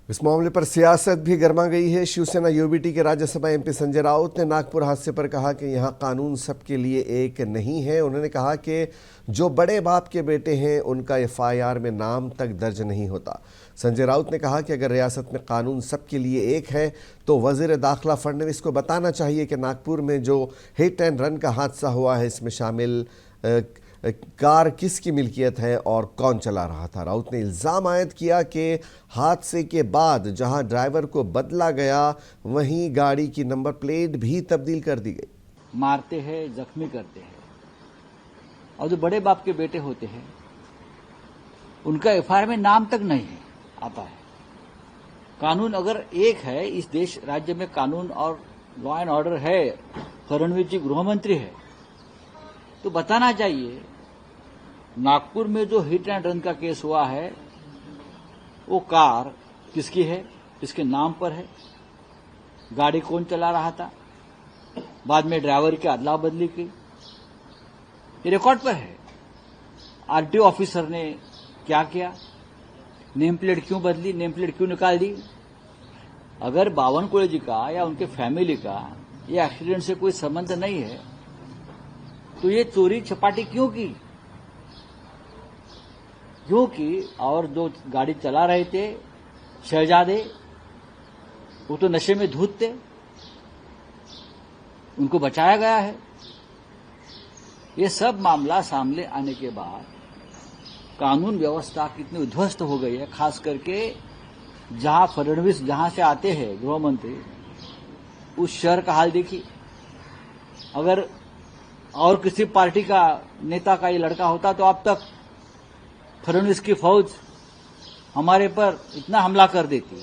इस मामले पर सियासत भी गर्मा गई है। शिवसेना यूबीटी के राज्यसभा एमपी संजय राउत ने नागपुर हादसे पर कहा कि यहां कानून सबके लिए एक नहीं है। उन्होंने कहा कि जो बड़े बाप के बेटे हैं उनका एफआईआर में नाम तक दर्ज नहीं होता। संजय राउत ने कहा कि अगर रियासत में कानून सबके लिए एक है तो वजीर दाखिला फडणवीस को बताना चाहिए कि नागपुर में जो हिट एंड रन का हादसा हुआ है इसमें शामिल कार किसकी मिल्कियत है और कौन चला रहा था। राउत ने इल्ज़ाम आयद किया कि हादसे के बाद जहां ड्राइवर को बदला गया वहीं गाड़ी की नंबर प्लेट भी तब्दील कर दी गई। मारते हैं, जख्मी करते हैं और जो बड़े बाप के बेटे होते हैं उनका एफआईआर में नाम तक नहीं है आता है। कानून अगर एक है, इस देश राज्य में कानून और लॉ एंड ऑर्डर है, फडणवीस जी गृह मंत्री है, तो बताना चाहिए नागपुर में जो हिट एंड रन का केस हुआ है वो कार किसकी है, किसके नाम पर है, गाड़ी कौन चला रहा था, बाद में ड्राइवर की अदला बदली की, ये रिकॉर्ड पर है। आरटीओ ऑफिसर ने क्या किया, नेम प्लेट क्यों बदली, नेम प्लेट क्यों निकाल दी। अगर बावनकुळे जी का या उनके फैमिली का ये एक्सीडेंट से कोई संबंध नहीं है तो ये चोरी चपाटी क्यों की, और जो गाड़ी चला रहे थे शहजादे, वो तो नशे में धूत थे, उनको बचाया गया है। ये सब मामला सामने आने के बाद कानून व्यवस्था कितनी उध्वस्त हो गई है, खास करके जहां फडणवीस जहां से आते हैं गृह मंत्री, उस शहर का हाल देखिए। अगर और किसी पार्टी का नेता का ये लड़का होता तो अब तक फडणवीस की फौज हमारे पर इतना हमला कर देती।